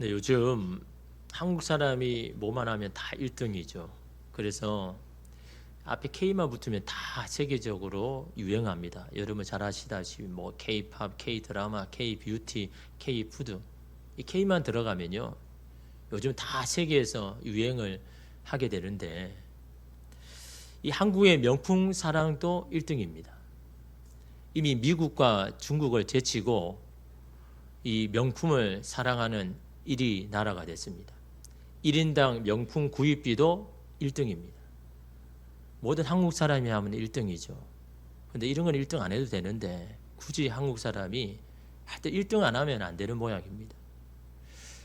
네, 요즘 한국 사람이 뭐만 하면 다 1등이죠. 그래서 앞에 K만 붙으면 다 세계적으로 유행합니다. 여러분 잘 아시다시피 뭐 K-팝, K-드라마, K-뷰티, K-푸드 이 K만 들어가면요. 요즘 다 세계에서 유행을 하게 되는데 이 한국의 명품 사랑도 1등입니다. 이미 미국과 중국을 제치고 이 명품을 사랑하는 1위 나라가 됐습니다. 1인당 명품 구입비도 1등입니다. 모든 한국 사람이 하면 1등이죠. 근데 이런 건 1등 안 해도 되는데 굳이 한국 사람이 하여튼 1등 안 하면 안 되는 모양입니다.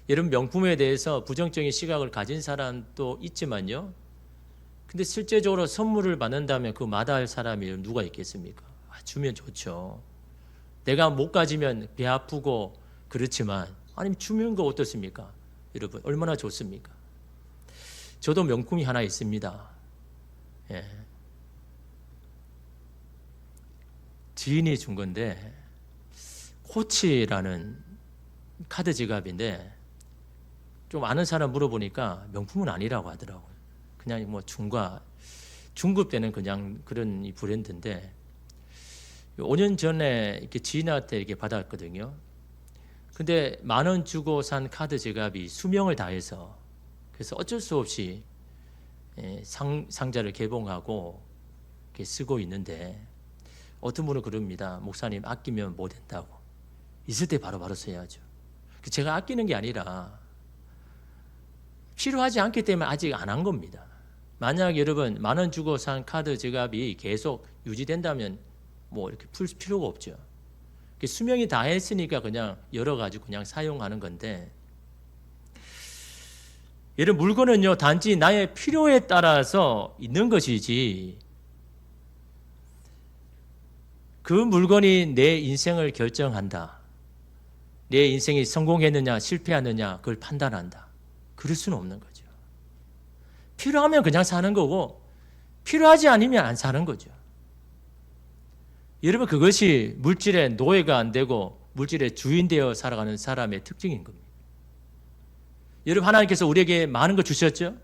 여러분 명품에 대해서 부정적인 시각을 가진 사람도 있지만요. 근데 실제적으로 선물을 받는다면 그 마다할 사람이 누가 있겠습니까? 주면 좋죠. 내가 못 가지면 배 아프고 그렇지만 아니면 주면 거 어떻습니까? 여러분 얼마나 좋습니까? 저도 명품이 하나 있습니다. 예. 지인이 준 건데 코치라는 카드 지갑인데 좀 아는 사람 물어보니까 명품은 아니라고 하더라고요. 그냥 뭐 중급 되는 그냥 그런 이 브랜드인데 5년 전에 이렇게 지인한테 이렇게 받았거든요. 근데 10,000원 주고 산 카드 지갑이 수명을 다해서 그래서 어쩔 수 없이 상자를 개봉하고 이렇게 쓰고 있는데 어떤 분은 그럽니다. 목사님 아끼면 뭐 된다고. 있을 때 바로바로 써야죠. 제가 아끼는 게 아니라 필요하지 않기 때문에 아직 안 한 겁니다. 만약 여러분 10,000원 주고 산 카드 지갑이 계속 유지된다면 뭐 이렇게 풀 필요가 없죠. 수명이 다 했으니까 그냥 열어가지고 그냥 사용하는 건데 이런 물건은요 단지 나의 필요에 따라서 있는 것이지 그 물건이 내 인생을 결정한다. 내 인생이 성공했느냐 실패하느냐 그걸 판단한다. 그럴 수는 없는 거죠. 필요하면 그냥 사는 거고 필요하지 않으면 안 사는 거죠. 여러분 그것이 물질의 노예가 안 되고 물질의 주인 되어 살아가는 사람의 특징인 겁니다. 여러분 하나님께서 우리에게 많은 거 주셨죠?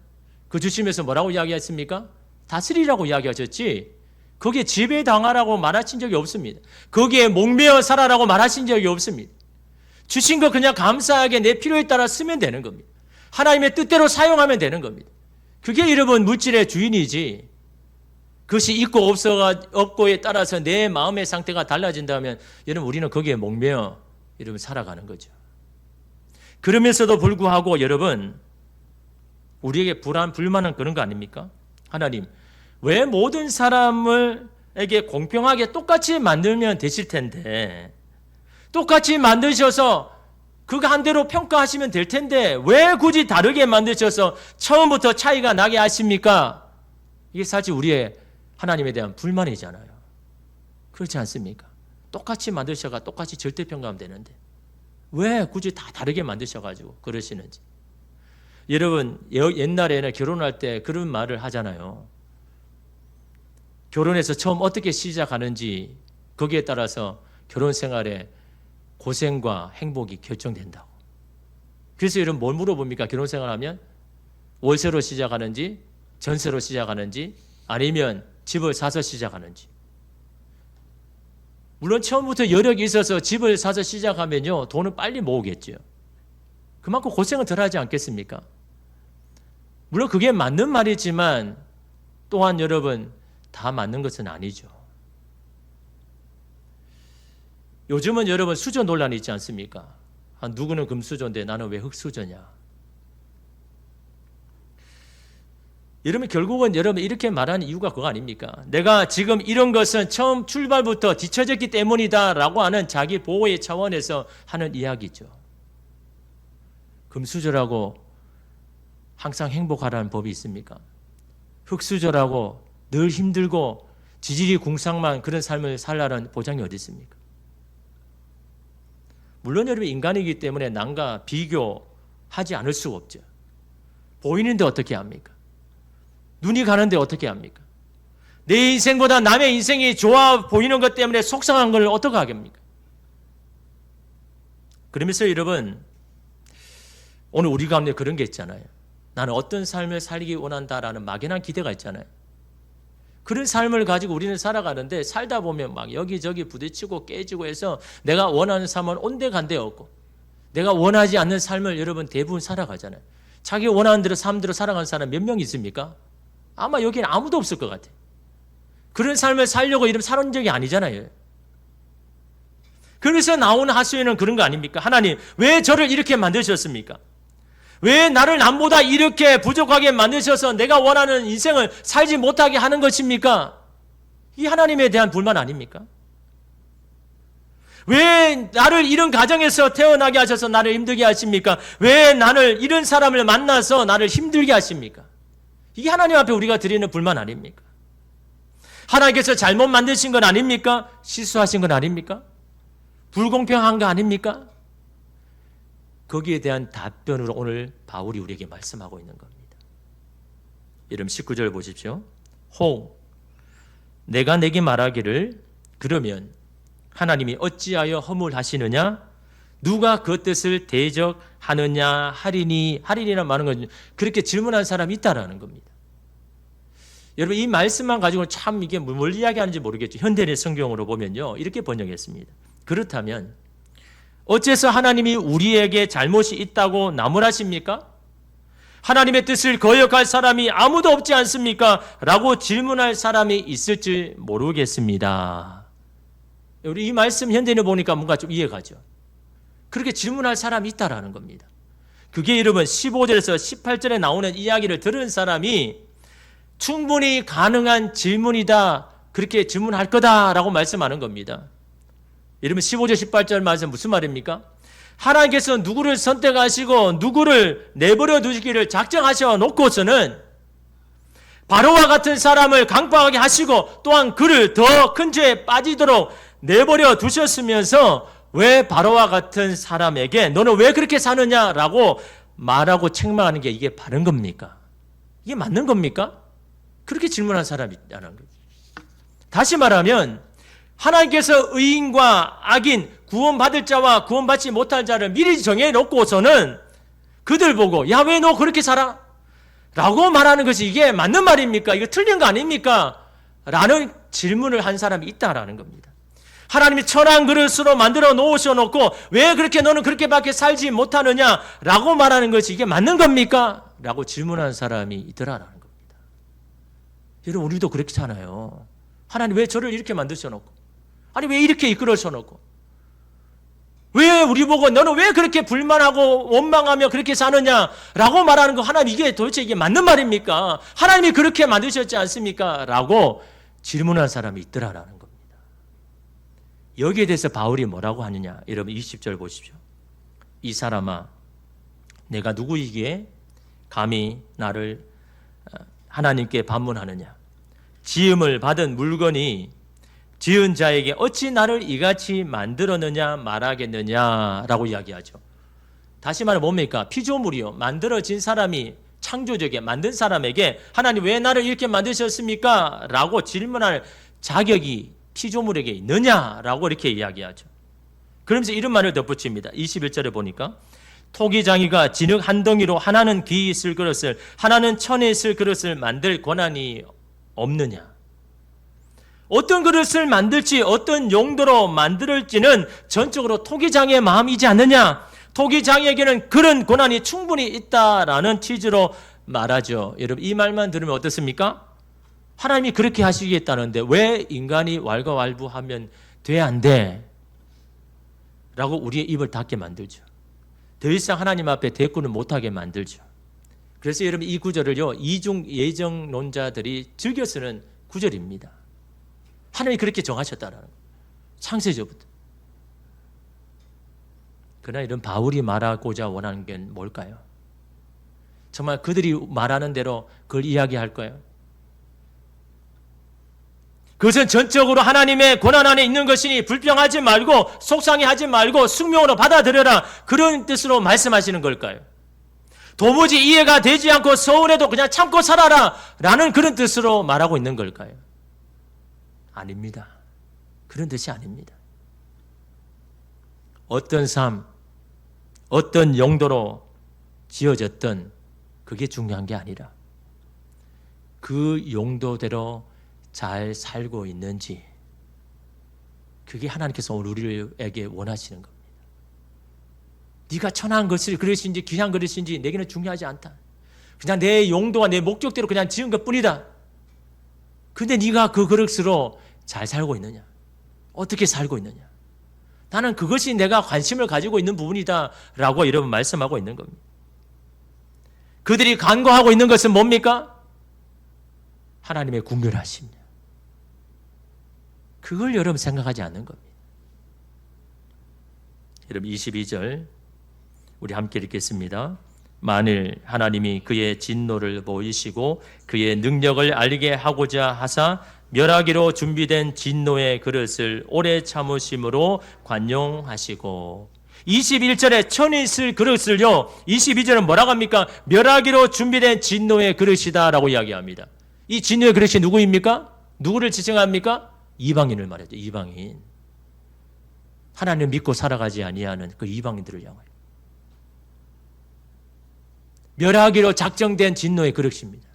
그 주시면서 뭐라고 이야기했습니까? 다스리라고 이야기하셨지 거기에 지배당하라고 말하신 적이 없습니다. 거기에 목매어 살아라고 말하신 적이 없습니다. 주신 거 그냥 감사하게 내 필요에 따라 쓰면 되는 겁니다. 하나님의 뜻대로 사용하면 되는 겁니다. 그게 여러분 물질의 주인이지 그것이 있고 없고에 따라서 내 마음의 상태가 달라진다면 여러분 우리는 거기에 목매어 여러분 살아가는 거죠. 그러면서도 불구하고 여러분 우리에게 불만은 그런 거 아닙니까? 하나님 왜 모든 사람에게 공평하게 똑같이 만들면 되실 텐데 똑같이 만드셔서 그거 한 대로 평가하시면 될 텐데 왜 굳이 다르게 만드셔서 처음부터 차이가 나게 하십니까? 이게 사실 우리의 하나님에 대한 불만이잖아요. 그렇지 않습니까? 똑같이 만드셔가 똑같이 절대평가하면 되는데 왜 굳이 다 다르게 만드셔가지고 그러시는지. 여러분 옛날에는 결혼할 때 그런 말을 하잖아요. 결혼해서 처음 어떻게 시작하는지 거기에 따라서 결혼 생활의 고생과 행복이 결정된다고. 그래서 여러분 뭘 물어봅니까? 결혼 생활하면 월세로 시작하는지 전세로 시작하는지 아니면 집을 사서 시작하는지. 물론 처음부터 여력이 있어서 집을 사서 시작하면요 돈은 빨리 모으겠죠. 그만큼 고생은 덜 하지 않겠습니까? 물론 그게 맞는 말이지만 또한 여러분 다 맞는 것은 아니죠. 요즘은 여러분 수저 논란이 있지 않습니까? 누구는 금수저인데 나는 왜 흙수저냐. 여러분 결국은 여러분 이렇게 말하는 이유가 그거 아닙니까? 내가 지금 이런 것은 처음 출발부터 뒤처졌기 때문이다 라고 하는 자기 보호의 차원에서 하는 이야기죠. 금수저라고 항상 행복하라는 법이 있습니까? 흙수저라고 늘 힘들고 지질이 궁상만 그런 삶을 살라는 보장이 어디 있습니까? 물론 여러분 인간이기 때문에 남과 비교하지 않을 수가 없죠. 보이는데 어떻게 합니까? 눈이 가는데 어떻게 합니까? 내 인생보다 남의 인생이 좋아 보이는 것 때문에 속상한 걸 어떻게 하겠습니까? 그러면서 여러분 오늘 우리 가운데 그런 게 있잖아요. 나는 어떤 삶을 살기 원한다라는 막연한 기대가 있잖아요. 그런 삶을 가지고 우리는 살아가는데 살다 보면 막 여기저기 부딪히고 깨지고 해서 내가 원하는 삶은 온데간데 없고 내가 원하지 않는 삶을 여러분 대부분 살아가잖아요. 자기 원하는 대로 삶대로 살아가는 사람 몇 명 있습니까? 아마 여기는 아무도 없을 것 같아요. 그런 삶을 살려고 이름 살은 적이 아니잖아요. 그래서 나오는 하소연은 그런 거 아닙니까? 하나님, 왜 저를 이렇게 만드셨습니까? 왜 나를 남보다 이렇게 부족하게 만드셔서 내가 원하는 인생을 살지 못하게 하는 것입니까? 이 하나님에 대한 불만 아닙니까? 왜 나를 이런 가정에서 태어나게 하셔서 나를 힘들게 하십니까? 왜 나를 이런 사람을 만나서 나를 힘들게 하십니까? 이게 하나님 앞에 우리가 드리는 불만 아닙니까? 하나님께서 잘못 만드신 건 아닙니까? 실수하신 건 아닙니까? 불공평한 거 아닙니까? 거기에 대한 답변으로 오늘 바울이 우리에게 말씀하고 있는 겁니다. 여러분 19절 보십시오. 혹 내가 내게 말하기를 그러면 하나님이 어찌하여 허물하시느냐? 누가 그 뜻을 대적하느냐 하리니라는 말은 건 그렇게 질문한 사람이 있다라는 겁니다. 여러분 이 말씀만 가지고 참 이게 뭘 이야기하는지 모르겠죠. 현대의 성경으로 보면요 이렇게 번역했습니다. 그렇다면 어째서 하나님이 우리에게 잘못이 있다고 나무라십니까? 하나님의 뜻을 거역할 사람이 아무도 없지 않습니까? 라고 질문할 사람이 있을지 모르겠습니다. 우리 이 말씀 현대인을 보니까 뭔가 좀 이해가죠. 그렇게 질문할 사람이 있다라는 겁니다. 그게 여러분 15절에서 18절에 나오는 이야기를 들은 사람이 충분히 가능한 질문이다. 그렇게 질문할 거다라고 말씀하는 겁니다. 여러분 15절 18절 말씀 무슨 말입니까? 하나님께서 누구를 선택하시고 누구를 내버려 두시기를 작정하셔 놓고서는 바로와 같은 사람을 강박하게 하시고 또한 그를 더 큰 죄에 빠지도록 내버려 두셨으면서 왜 바로와 같은 사람에게 너는 왜 그렇게 사느냐라고 말하고 책망하는 게 이게 바른 겁니까? 이게 맞는 겁니까? 그렇게 질문한 사람이 있다는 거예요. 다시 말하면 하나님께서 의인과 악인, 구원받을 자와 구원받지 못할 자를 미리 정해놓고서는 그들 보고 야, 왜 너 그렇게 살아? 라고 말하는 것이 이게 맞는 말입니까? 이거 틀린 거 아닙니까? 라는 질문을 한 사람이 있다라는 겁니다. 하나님이 천한 그릇으로 만들어 놓으셔놓고 왜 그렇게 너는 그렇게밖에 살지 못하느냐? 라고 말하는 것이 이게 맞는 겁니까? 라고 질문한 사람이 있더라라는 겁니다. 여러분 우리도 그렇잖아요. 하나님 왜 저를 이렇게 만드셔놓고 아니 왜 이렇게 이끌어셔놓고 왜 우리 보고 너는 왜 그렇게 불만하고 원망하며 그렇게 사느냐라고 말하는 거 하나님 이게 도대체 이게 맞는 말입니까? 하나님이 그렇게 만드셨지 않습니까? 라고 질문한 사람이 있더라라는 겁니다. 여기에 대해서 바울이 뭐라고 하느냐? 여러분 20절 보십시오. 이 사람아 내가 누구이기에 감히 나를 하나님께 반문하느냐? 지음을 받은 물건이 지은 자에게 어찌 나를 이같이 만들었느냐 말하겠느냐라고 이야기하죠. 다시 말해 뭡니까? 피조물이요. 만들어진 사람이 창조적에 만든 사람에게 하나님 왜 나를 이렇게 만드셨습니까? 라고 질문할 자격이 피조물에게 있느냐라고 이렇게 이야기하죠. 그러면서 이런 말을 덧붙입니다. 21절에 보니까 토기장이가 진흙 한 덩이로 하나는 귀 있을 그릇을 하나는 천에 있을 그릇을 만들 권한이 없느냐. 어떤 그릇을 만들지 어떤 용도로 만들지는 전적으로 토기장의 마음이지 않느냐. 토기장에게는 그런 권한이 충분히 있다라는 취지로 말하죠. 여러분 이 말만 들으면 어떻습니까? 하나님이 그렇게 하시겠다는데 왜 인간이 왈가왈부하면 돼 안 돼? 라고 우리의 입을 닫게 만들죠. 더 이상 하나님 앞에 대꾸는 못하게 만들죠. 그래서 여러분 이 구절을요 이중 예정론자들이 즐겨 쓰는 구절입니다. 하나님이 그렇게 정하셨다라는 거예요. 창세전부터. 그러나 이런 바울이 말하고자 원하는 게 뭘까요? 정말 그들이 말하는 대로 그걸 이야기할 거예요. 그것은 전적으로 하나님의 권한 안에 있는 것이니 불평하지 말고 속상해하지 말고 숙명으로 받아들여라. 그런 뜻으로 말씀하시는 걸까요? 도무지 이해가 되지 않고 서운해도 그냥 참고 살아라. 라는 그런 뜻으로 말하고 있는 걸까요? 아닙니다. 그런 뜻이 아닙니다. 어떤 삶, 어떤 용도로 지어졌던 그게 중요한 게 아니라 그 용도대로 잘 살고 있는지, 그게 하나님께서 우리에게 원하시는 겁니다. 네가 천한 것을 그릇인지 귀한 그릇인지 내게는 중요하지 않다. 그냥 내 용도와 내 목적대로 그냥 지은 것뿐이다. 근데 네가 그 그릇으로 잘 살고 있느냐? 어떻게 살고 있느냐? 나는 그것이 내가 관심을 가지고 있는 부분이다 라고 여러분 말씀하고 있는 겁니다. 그들이 간구하고 있는 것은 뭡니까? 하나님의 궁휼하심이야. 그걸 여러분 생각하지 않는 겁니다. 여러분 22절 우리 함께 읽겠습니다. 만일 하나님이 그의 진노를 보이시고 그의 능력을 알게 하고자 하사 멸하기로 준비된 진노의 그릇을 오래 참으심으로 관용하시고, 21절에 천이 있을 그릇을요 22절은 뭐라고 합니까? 멸하기로 준비된 진노의 그릇이다 라고 이야기합니다. 이 진노의 그릇이 누구입니까? 누구를 지칭합니까? 이방인을 말하죠. 이방인. 하나님을 믿고 살아가지 아니하는 그 이방인들을 향하여 멸하기로 작정된 진노의 그릇입니다.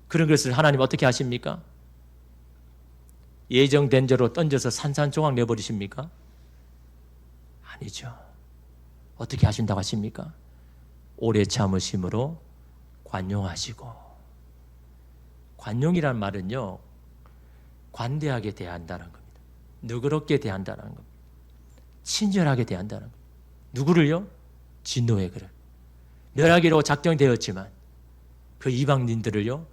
그런 것을 하나님 어떻게 하십니까? 예정된 대로 던져서 산산조각 내버리십니까? 아니죠. 어떻게 하신다고 하십니까? 오래 참으심으로 관용하시고. 관용이란 말은요, 관대하게 대한다는 겁니다. 너그럽게 대한다는 겁니다. 친절하게 대한다는 겁니다. 누구를요? 진노의 그릇. 멸하기로 작정되었지만 그 이방인들을요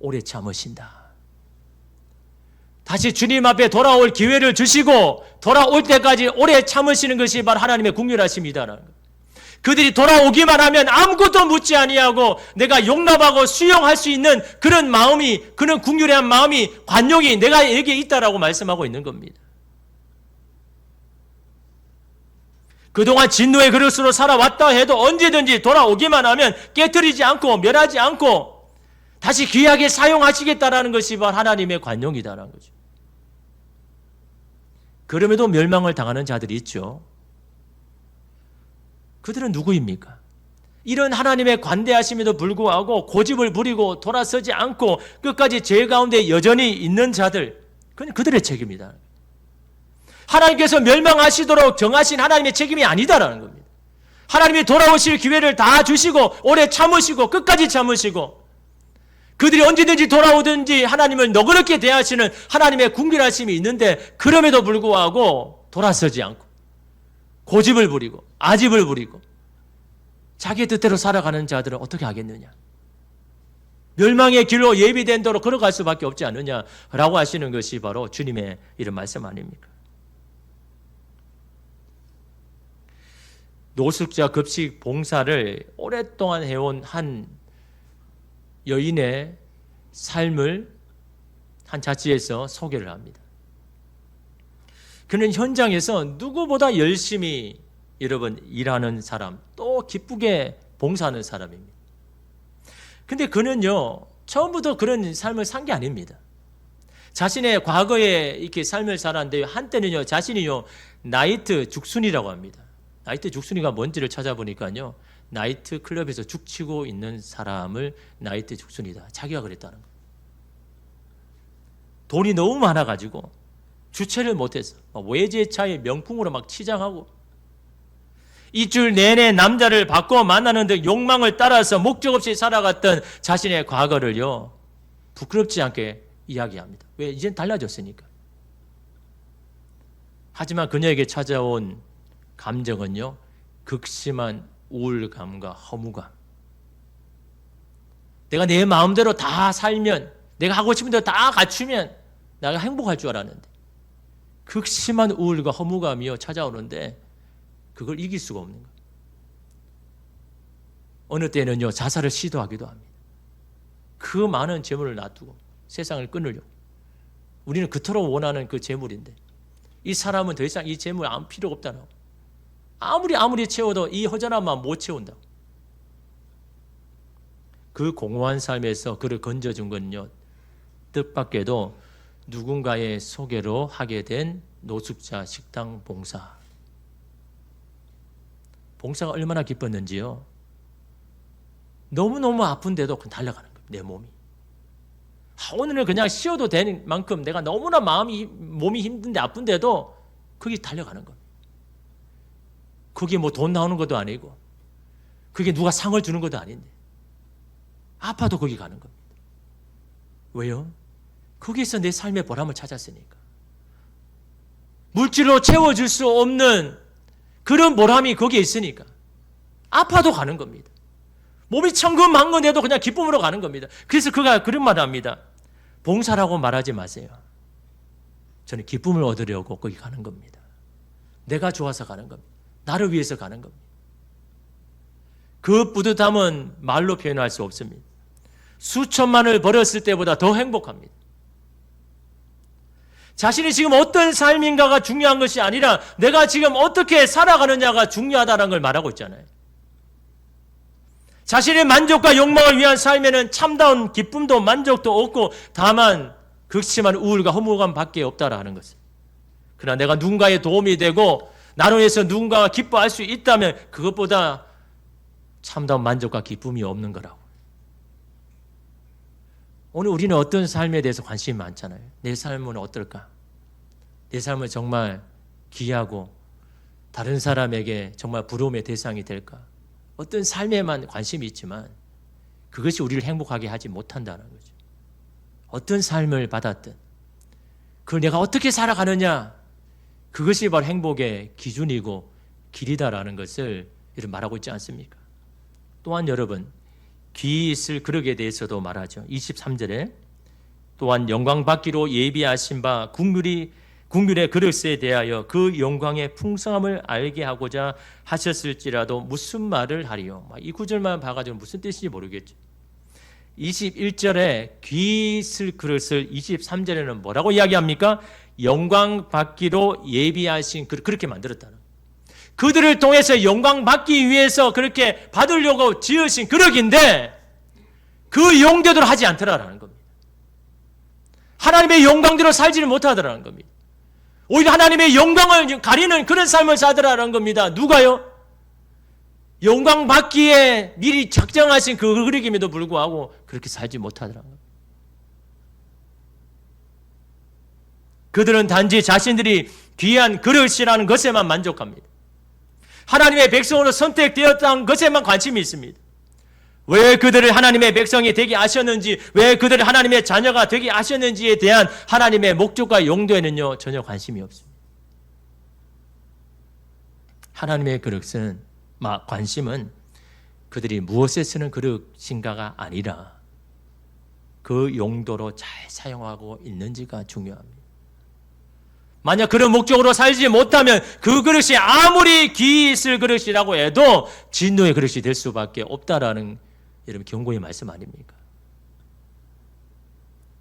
오래 참으신다. 다시 주님 앞에 돌아올 기회를 주시고 돌아올 때까지 오래 참으시는 것이 바로 하나님의 궁휼하심이다라는 것. 그들이 돌아오기만 하면 아무것도 묻지 아니하고 내가 용납하고 수용할 수 있는 그런 마음이, 그런 궁휼한 마음이, 관용이 내가 여기에 있다라고 말씀하고 있는 겁니다. 그동안 진노의 그릇으로 살아왔다 해도 언제든지 돌아오기만 하면 깨트리지 않고 멸하지 않고 다시 귀하게 사용하시겠다라는 것이 바로 하나님의 관용이다라는 거죠. 그럼에도 멸망을 당하는 자들이 있죠. 그들은 누구입니까? 이런 하나님의 관대하심에도 불구하고 고집을 부리고 돌아서지 않고 끝까지 죄 가운데 여전히 있는 자들, 그건 그들의 책임이다. 하나님께서 멸망하시도록 정하신 하나님의 책임이 아니다라는 겁니다. 하나님이 돌아오실 기회를 다 주시고 오래 참으시고 끝까지 참으시고 그들이 언제든지 돌아오든지 하나님을 너그럽게 대하시는 하나님의 궁휼하심이 있는데, 그럼에도 불구하고 돌아서지 않고 고집을 부리고 아집을 부리고 자기의 뜻대로 살아가는 자들은 어떻게 하겠느냐? 멸망의 길로 예비된 대로 걸어갈 수밖에 없지 않느냐라고 하시는 것이 바로 주님의 이런 말씀 아닙니까? 노숙자 급식 봉사를 오랫동안 해온 한 여인의 삶을 한 잡지에서 소개를 합니다. 그는 현장에서 누구보다 열심히 여러분 일하는 사람, 또 기쁘게 봉사하는 사람입니다. 근데 그는요 처음부터 그런 삶을 산 게 아닙니다. 자신의 과거에 이렇게 삶을 살았는데 한때는요 자신이요 나이트 죽순이라고 합니다. 나이트 죽순이가 뭔지를 찾아보니까요 나이트 클럽에서 죽치고 있는 사람을 나이트 죽순이다, 자기가 그랬다는 거예요. 돈이 너무 많아가지고 주체를 못해서 외제차의 명품으로 막 치장하고 일주일 내내 남자를 바꿔 만나는 데 욕망을 따라서 목적 없이 살아갔던 자신의 과거를요 부끄럽지 않게 이야기합니다. 왜? 이젠 달라졌으니까. 하지만 그녀에게 찾아온 감정은요 극심한 우울감과 허무감. 내가 내 마음대로 다 살면, 내가 하고 싶은 대로 다 갖추면 내가 행복할 줄 알았는데 극심한 우울과 허무감이요 찾아오는데 그걸 이길 수가 없는 거예요. 어느 때는요 자살을 시도하기도 합니다. 그 많은 재물을 놔두고 세상을 끊으려고. 우리는 그토록 원하는 그 재물인데 이 사람은 더 이상 이 재물 아무 필요가 없다고. 아무리 채워도 이 허전한 마음 못 채운다고. 그 공허한 삶에서 그를 건져준 건요 뜻밖에도 누군가의 소개로 하게 된 노숙자 식당 봉사. 봉사가 얼마나 기뻤는지요. 너무너무 아픈데도 달려가는 거예요. 내 몸이. 오늘은 그냥 쉬어도 되는 만큼 내가 너무나 몸이 힘든데 아픈데도 거기 달려가는 겁니다. 그게 뭐 돈 나오는 것도 아니고 그게 누가 상을 주는 것도 아닌데 아파도 거기 가는 겁니다. 왜요? 거기서 내 삶의 보람을 찾았으니까. 물질로 채워줄 수 없는 그런 보람이 거기에 있으니까 아파도 가는 겁니다. 몸이 천근만근해도 그냥 기쁨으로 가는 겁니다. 그래서 그가 그런 말을 합니다. 봉사라고 말하지 마세요. 저는 기쁨을 얻으려고 거기 가는 겁니다. 내가 좋아서 가는 겁니다. 나를 위해서 가는 겁니다. 그 뿌듯함은 말로 표현할 수 없습니다. 수천만을 벌었을 때보다 더 행복합니다. 자신이 지금 어떤 삶인가가 중요한 것이 아니라 내가 지금 어떻게 살아가느냐가 중요하다는 걸 말하고 있잖아요. 자신의 만족과 욕망을 위한 삶에는 참다운 기쁨도 만족도 없고 다만 극심한 우울과 허무감 밖에 없다라는 것을. 그러나 내가 누군가의 도움이 되고 나로 인해서 누군가가 기뻐할 수 있다면 그것보다 참다운 만족과 기쁨이 없는 거라고. 오늘 우리는 어떤 삶에 대해서 관심이 많잖아요. 내 삶은 어떨까? 내 삶은 정말 귀하고 다른 사람에게 정말 부러움의 대상이 될까? 어떤 삶에만 관심이 있지만 그것이 우리를 행복하게 하지 못한다는 거죠. 어떤 삶을 받았든 그걸 내가 어떻게 살아가느냐 그것이 바로 행복의 기준이고 길이다라는 것을 이렇게 말하고 있지 않습니까? 또한 여러분 귀 있을 그릇에 대해서도 말하죠. 23절에 또한 영광 받기로 예비하신 바 국률의 그릇에 대하여 그 영광의 풍성함을 알게 하고자 하셨을지라도 무슨 말을 하리요. 이 구절만 봐가지고 무슨 뜻인지 모르겠죠. 21절에 귀 있을 그릇을 23절에는 뭐라고 이야기합니까? 영광 받기로 예비하신 그릇, 그렇게 만들었다는 거예요. 그들을 통해서 영광 받기 위해서 그렇게 받으려고 지으신 그릇인데 그 용도대로 하지 않더라라는 겁니다. 하나님의 영광대로 살지를 못하더라는 겁니다. 오히려 하나님의 영광을 가리는 그런 삶을 사더라는 겁니다. 누가요? 영광 받기에 미리 작정하신 그 그릇임에도 불구하고 그렇게 살지 못하더라는 겁니다. 그들은 단지 자신들이 귀한 그릇이라는 것에만 만족합니다. 하나님의 백성으로 선택되었다는 것에만 관심이 있습니다. 왜 그들을 하나님의 백성이 되게 하셨는지, 왜 그들을 하나님의 자녀가 되게 하셨는지에 대한 하나님의 목적과 용도에는요 전혀 관심이 없습니다. 하나님의 관심은 그들이 무엇에 쓰는 그릇인가가 아니라 그 용도로 잘 사용하고 있는지가 중요합니다. 만약 그런 목적으로 살지 못하면 그 그릇이 아무리 귀 있을 그릇이라고 해도 진노의 그릇이 될 수밖에 없다라는 여러분 경고의 말씀 아닙니까?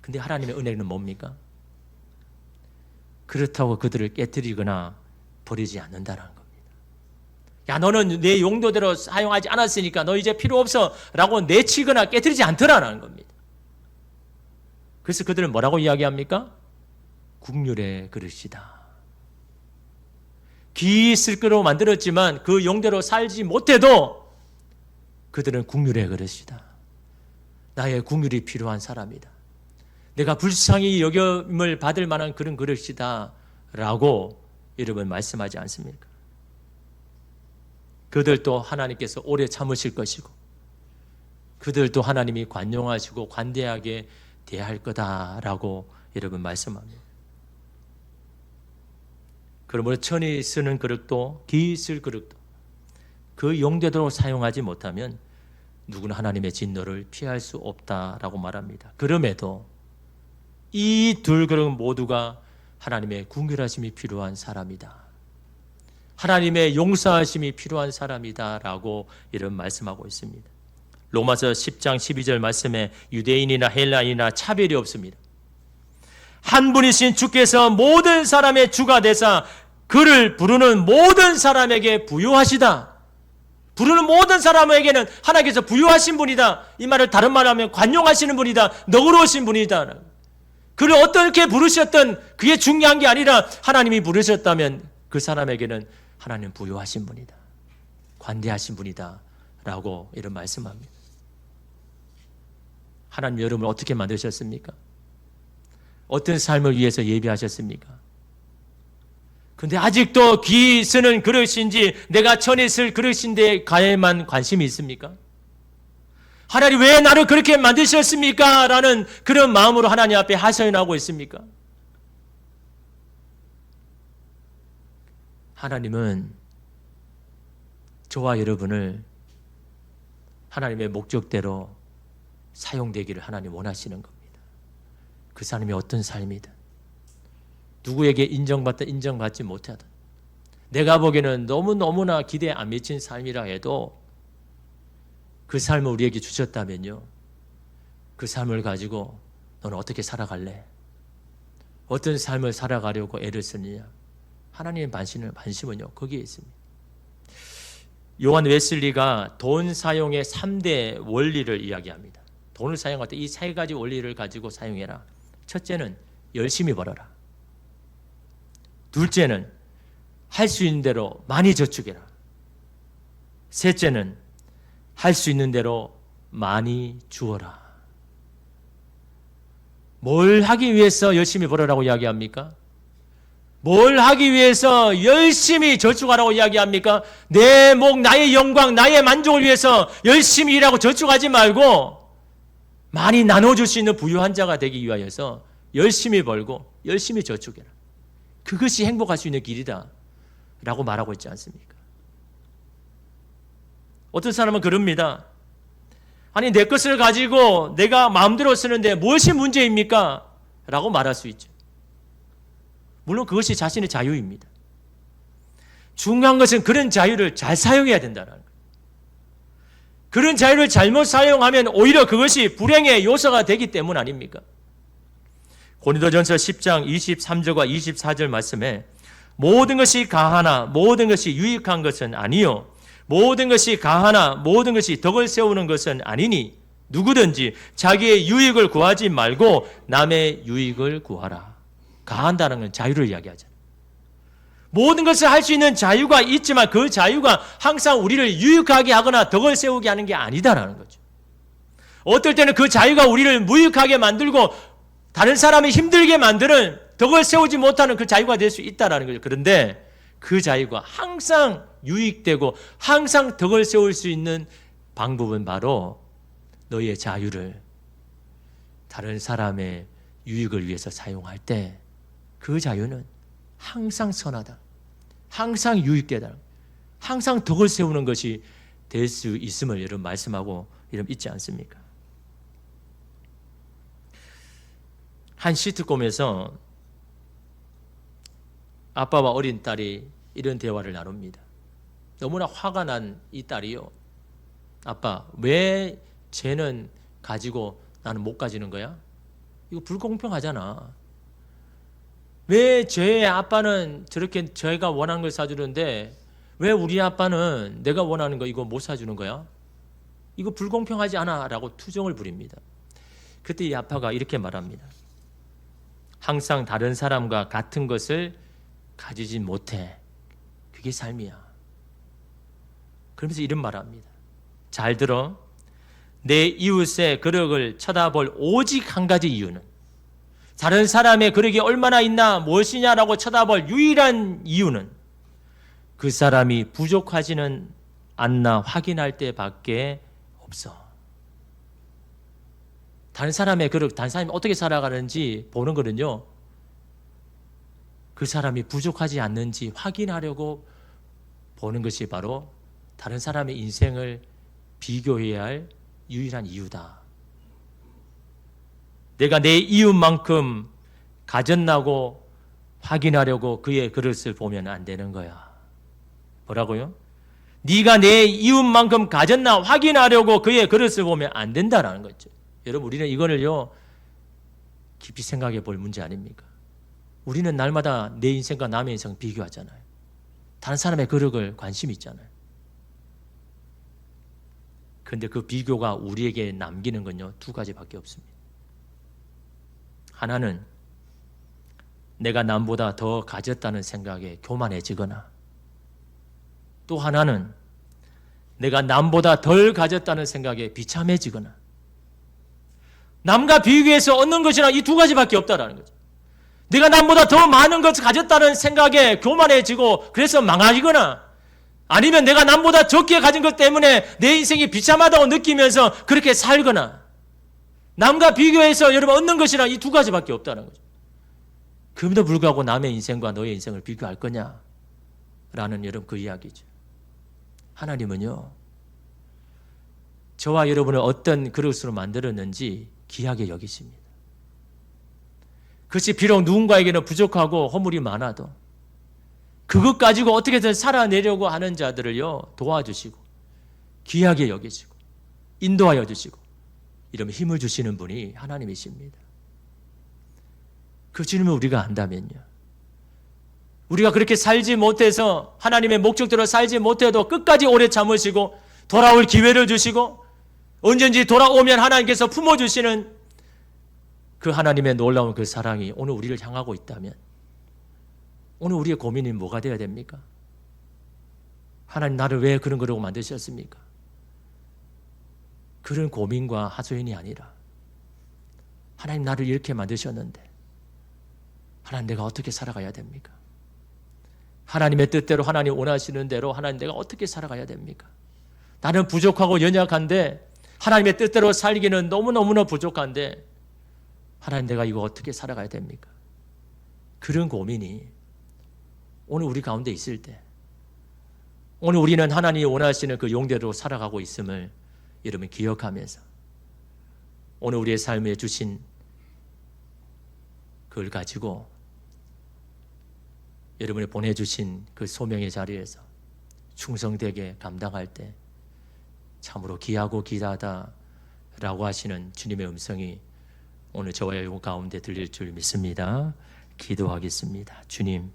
근데 하나님의 은혜는 뭡니까? 그렇다고 그들을 깨뜨리거나 버리지 않는다는 겁니다. 야, 너는 내 용도대로 사용하지 않았으니까 너 이제 필요 없어 라고 내치거나 깨뜨리지 않더라는 겁니다. 그래서 그들은 뭐라고 이야기합니까? 국률의 그릇이다. 귀 있을 거로 만들었지만 그 용대로 살지 못해도 그들은 국률의 그릇이다. 나의 국률이 필요한 사람이다. 내가 불쌍히 여김을 받을 만한 그런 그릇이다 라고 여러분 말씀하지 않습니까? 그들도 하나님께서 오래 참으실 것이고 그들도 하나님이 관용하시고 관대하게 대할 거다라고 여러분 말씀합니다. 그러므로 천이 쓰는 그릇도 귀 있을 그릇도 그 용도대로 사용하지 못하면 누구나 하나님의 진노를 피할 수 없다라고 말합니다. 그럼에도 이 둘 그릇 모두가 하나님의 궁휼하심이 필요한 사람이다. 하나님의 용서하심이 필요한 사람이다라고 이런 말씀하고 있습니다. 로마서 10장 12절 말씀에 유대인이나 헬라인이나 차별이 없습니다. 한 분이신 주께서 모든 사람의 주가 되사 그를 부르는 모든 사람에게 부요하시다. 부르는 모든 사람에게는 하나님께서 부요하신 분이다. 이 말을 다른 말로 하면 관용하시는 분이다. 너그러우신 분이다. 그를 어떻게 부르셨든 그게 중요한 게 아니라 하나님이 부르셨다면 그 사람에게는 하나님 부요하신 분이다. 관대하신 분이다 라고 이런 말씀합니다. 하나님 여러분을 어떻게 만드셨습니까? 어떤 삶을 위해서 예비하셨습니까? 근데 아직도 귀 쓰는 그릇인지 내가 전에 쓸 그릇인데 가에만 관심이 있습니까? 하나님 왜 나를 그렇게 만드셨습니까? 라는 그런 마음으로 하나님 앞에 하소연하고 있습니까? 하나님은 저와 여러분을 하나님의 목적대로 사용되기를 하나님 원하시는 겁니다. 그 사람이 어떤 삶이든 누구에게 인정받든 인정받지 못하든 내가 보기에는 너무너무나 기대에 안 미친 삶이라 해도 그 삶을 우리에게 주셨다면요, 그 삶을 가지고 너는 어떻게 살아갈래? 어떤 삶을 살아가려고 애를 쓰느냐? 하나님의 관심은요 거기에 있습니다. 요한 웨슬리가 돈 사용의 3대 원리를 이야기합니다. 돈을 사용할 때 이 3가지 원리를 가지고 사용해라. 첫째는 열심히 벌어라. 둘째는 할 수 있는 대로 많이 저축해라. 셋째는 할 수 있는 대로 많이 주어라. 뭘 하기 위해서 열심히 벌어라고 이야기합니까? 뭘 하기 위해서 열심히 저축하라고 이야기합니까? 내 목, 나의 영광, 나의 만족을 위해서 열심히 일하고 저축하지 말고 많이 나눠줄 수 있는 부유한 자가 되기 위하여서 열심히 벌고 열심히 저축해라. 그것이 행복할 수 있는 길이다 라고 말하고 있지 않습니까? 어떤 사람은 그럽니다. 아니 내 것을 가지고 내가 마음대로 쓰는데 무엇이 문제입니까? 라고 말할 수 있죠. 물론 그것이 자신의 자유입니다. 중요한 것은 그런 자유를 잘 사용해야 된다는 거예요. 그런 자유를 잘못 사용하면 오히려 그것이 불행의 요소가 되기 때문 아닙니까? 고린도전서 10장 23절과 24절 말씀에 모든 것이 가하나 모든 것이 유익한 것은 아니요 모든 것이 가하나 모든 것이 덕을 세우는 것은 아니니 누구든지 자기의 유익을 구하지 말고 남의 유익을 구하라. 가한다는 건 자유를 이야기하잖아요. 모든 것을 할 수 있는 자유가 있지만 그 자유가 항상 우리를 유익하게 하거나 덕을 세우게 하는 게 아니다라는 거죠. 어떨 때는 그 자유가 우리를 무익하게 만들고 다른 사람이 힘들게 만드는 덕을 세우지 못하는 그 자유가 될 수 있다는 거죠. 그런데 그 자유가 항상 유익되고 항상 덕을 세울 수 있는 방법은 바로 너의 자유를 다른 사람의 유익을 위해서 사용할 때 그 자유는 항상 선하다. 항상 유익되다. 항상 덕을 세우는 것이 될 수 있음을 여러분 말씀하고 이런 있지 않습니까? 한 시트콤에서 아빠와 어린 딸이 이런 대화를 나눕니다. 너무나 화가 난 이 딸이요. 아빠, 왜 쟤는 가지고 나는 못 가지는 거야? 이거 불공평하잖아. 왜 쟤의 아빠는 저렇게 저희가 원하는 걸 사주는데 왜 우리 아빠는 내가 원하는 거 이거 못 사주는 거야? 이거 불공평하지 않아? 라고 투정을 부립니다. 그때 이 아빠가 이렇게 말합니다. 항상 다른 사람과 같은 것을 가지지 못해. 그게 삶이야. 그러면서 이런 말을 합니다. 잘 들어. 내 이웃의 그릇을 쳐다볼 오직 한 가지 이유는 다른 사람의 그릇이 얼마나 있나 무엇이냐라고 쳐다볼 유일한 이유는 그 사람이 부족하지는 않나 확인할 때밖에 없어. 다른 사람의 그릇, 다른 사람이 어떻게 살아가는지 보는 거는요, 그 사람이 부족하지 않는지 확인하려고 보는 것이 바로 다른 사람의 인생을 비교해야 할 유일한 이유다. 내가 내 이웃만큼 가졌나고 확인하려고 그의 그릇을 보면 안 되는 거야. 뭐라고요? 네가 내 이웃만큼 가졌나 확인하려고 그의 그릇을 보면 안 된다라는 거죠. 여러분, 우리는 이거를요 깊이 생각해 볼 문제 아닙니까? 우리는 날마다 내 인생과 남의 인생 비교하잖아요. 다른 사람의 그릇을 관심이 있잖아요. 그런데 그 비교가 우리에게 남기는 건요 두 가지밖에 없습니다. 하나는 내가 남보다 더 가졌다는 생각에 교만해지거나, 또 하나는 내가 남보다 덜 가졌다는 생각에 비참해지거나 남과 비교해서 얻는 것이란 이 두 가지밖에 없다라는 거죠. 내가 남보다 더 많은 것을 가졌다는 생각에 교만해지고 그래서 망하거나 아니면 내가 남보다 적게 가진 것 때문에 내 인생이 비참하다고 느끼면서 그렇게 살거나 남과 비교해서 여러분 얻는 것이란 이 두 가지밖에 없다는 거죠. 그럼에도 불구하고 남의 인생과 너의 인생을 비교할 거냐? 라는 여러분 그 이야기죠. 하나님은요, 저와 여러분을 어떤 그릇으로 만들었는지 귀하게 여기십니다. 그것이 비록 누군가에게는 부족하고 허물이 많아도 그것 가지고 어떻게든 살아내려고 하는 자들을요 도와주시고 귀하게 여기시고 인도하여 주시고 이러면 힘을 주시는 분이 하나님이십니다. 그 주님을 우리가 안다면요, 우리가 그렇게 살지 못해서 하나님의 목적대로 살지 못해도 끝까지 오래 참으시고 돌아올 기회를 주시고 언제든지 돌아오면 하나님께서 품어주시는 그 하나님의 놀라운 그 사랑이 오늘 우리를 향하고 있다면 오늘 우리의 고민이 뭐가 되어야 됩니까? 하나님 나를 왜 그런 거라고 만드셨습니까? 그런 고민과 하소연이 아니라 하나님 나를 이렇게 만드셨는데 하나님 내가 어떻게 살아가야 됩니까? 하나님의 뜻대로 하나님 원하시는 대로 하나님 내가 어떻게 살아가야 됩니까? 나는 부족하고 연약한데 하나님의 뜻대로 살기는 너무너무나 부족한데 하나님 내가 이거 어떻게 살아가야 됩니까? 그런 고민이 오늘 우리 가운데 있을 때 오늘 우리는 하나님이 원하시는 그 용대로 살아가고 있음을 여러분 기억하면서 오늘 우리의 삶에 주신 그걸 가지고 여러분이 보내주신 그 소명의 자리에서 충성되게 감당할 때 참으로 귀하고 귀하다라고 하시는 주님의 음성이 오늘 저와 여러분 가운데 들릴 줄 믿습니다. 기도하겠습니다. 주님,